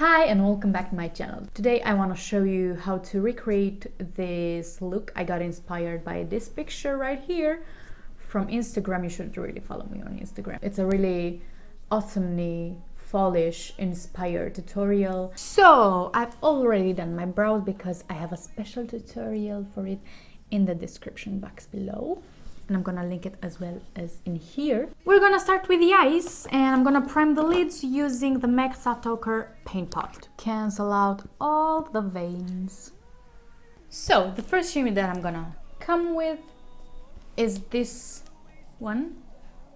Hi and welcome back to my channel. Today I want to show you how to recreate this look. I got inspired by this picture right here from Instagram. You should really follow me on Instagram. It's a really autumny, fallish inspired tutorial. So I've already done my brows because I have a special tutorial for it in the description box below. And I'm gonna link it as well as in here. We're gonna start with the eyes, and I'm gonna prime the lids using the MAC Soft Ochre paint pot to cancel out all the veins. So the first shimmer that I'm gonna come with is this one.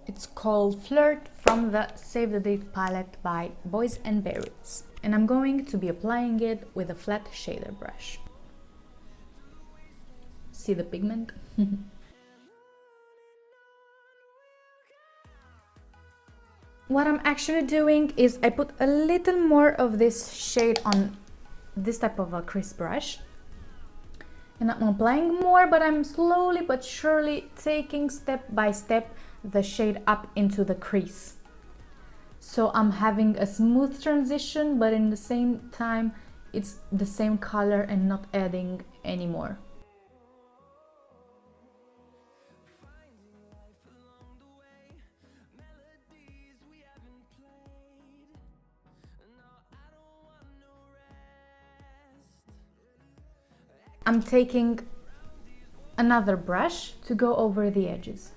It's called Flirt from the Save the Date palette by Boys and Berries. And I'm going to be applying it with a flat shader brush. See the pigment? What I'm actually doing is I put a little more of this shade on this type of a crease brush. And I'm applying more, but I'm slowly but surely taking step by step the shade up into the crease. So I'm having a smooth transition, but in the same time, it's the same color and not adding any more. I'm taking another brush to go over the edges.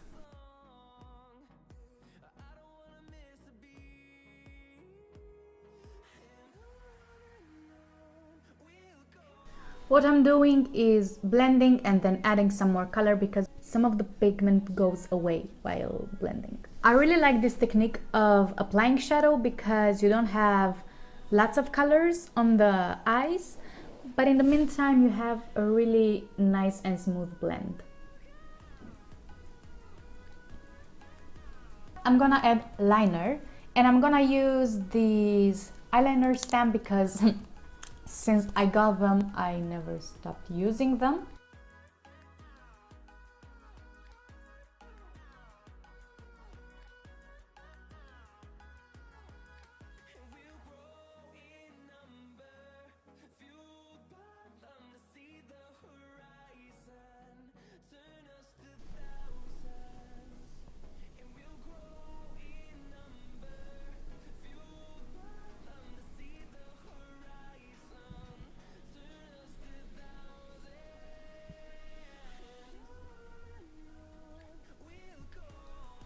What I'm doing is blending and then adding some more color because some of the pigment goes away while blending. I really like this technique of applying shadow because you don't have lots of colors on the eyes, but in the meantime you have a really nice and smooth blend. I'm gonna add liner, and I'm gonna use these eyeliner stamp because since I got them, I never stopped using them.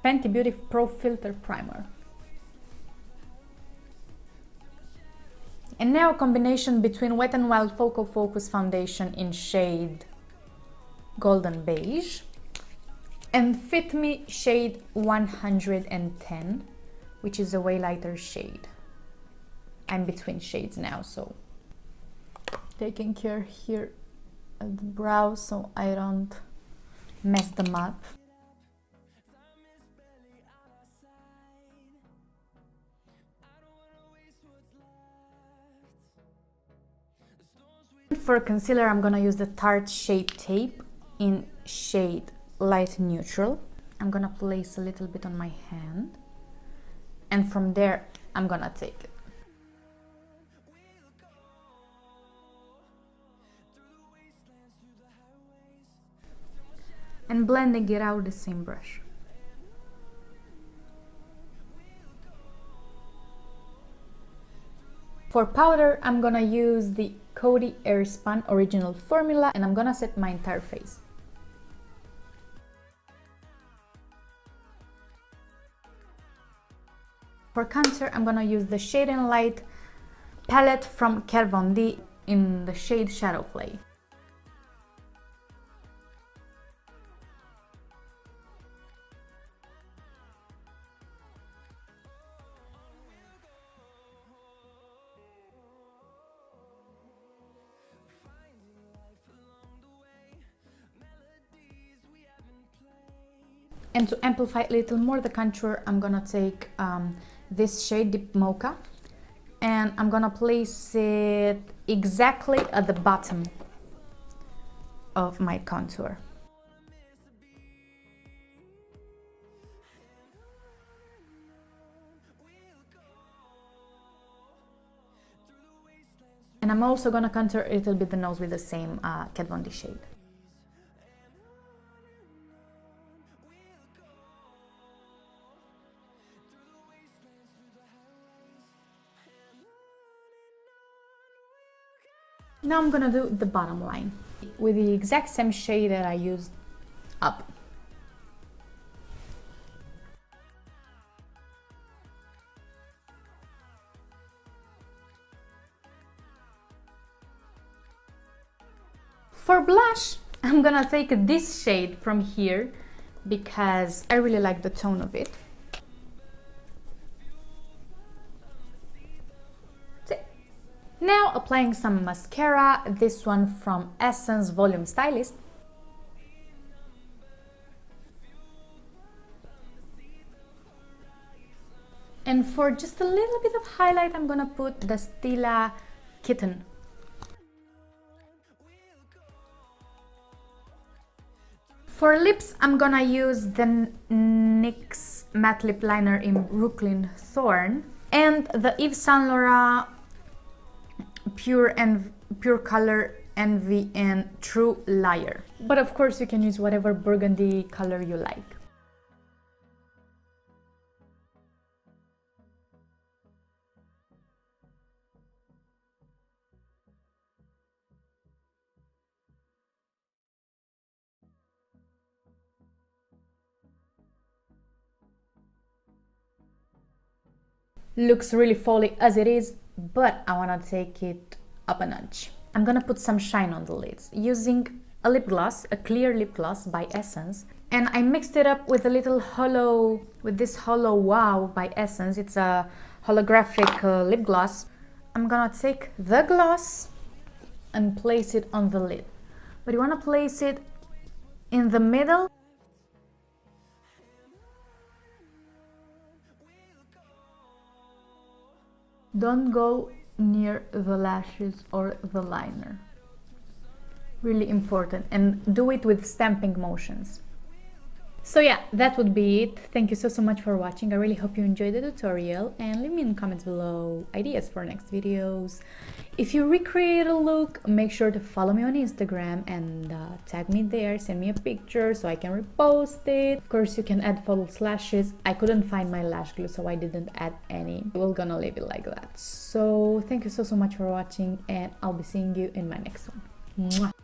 Fenty Beauty Pro Filter Primer. And now a combination between Wet n Wild Focal Focus Foundation in shade Golden Beige and Fit Me shade 110, which is a way lighter shade. I'm between shades now, so taking care here at the brows so I don't mess them up. For concealer, I'm gonna use the Tarte Shape Tape in shade Light Neutral. I'm gonna place a little bit on my hand, and from there I'm gonna take it. And blending it out with the same brush. For powder, I'm gonna use the Coty Airspun Original Formula, and I'm gonna set my entire face. For contour, I'm gonna use the Shade and Light palette from Kat Von D in the shade Shadow Play. And to amplify a little more the contour, I'm gonna take this shade Deep Mocha, and I'm gonna place it exactly at the bottom of my contour. And I'm also gonna contour a little bit the nose with the same Kat Von D shade. Now I'm gonna do the bottom line with the exact same shade that I used up. For blush, I'm gonna take this shade from here because I really like the tone of it. Now applying some mascara, this one from Essence Volume Stylist. And for just a little bit of highlight, I'm gonna put the Stila Kitten. For lips, I'm gonna use the NYX Matte Lip Liner in Brooklyn Thorn and the Yves Saint Laurent Pure Color Envy and True Liar. But of course you can use whatever burgundy color you like. Looks really folly as it is, but I want to take it up a notch. I'm gonna put some shine on the lids using a lip gloss, a clear lip gloss by Essence, and I mixed it up with a little this Hollow Wow by Essence. It's a holographic lip gloss. I'm gonna take the gloss and place it on the lid, but you want to place it in the middle. Don't go near the lashes or the liner. Really important, and do it with stamping motions. So yeah, that would be it. Thank you so much for watching. I really hope you enjoyed the tutorial, and leave me in the comments below ideas for next videos. If you recreate a look, make sure to follow me on Instagram and tag me there, send me a picture so I can repost it. Of course, you can add false lashes. I couldn't find my lash glue, so I didn't add any. We're gonna leave it like that. So thank you so much for watching, and I'll be seeing you in my next one. Mwah.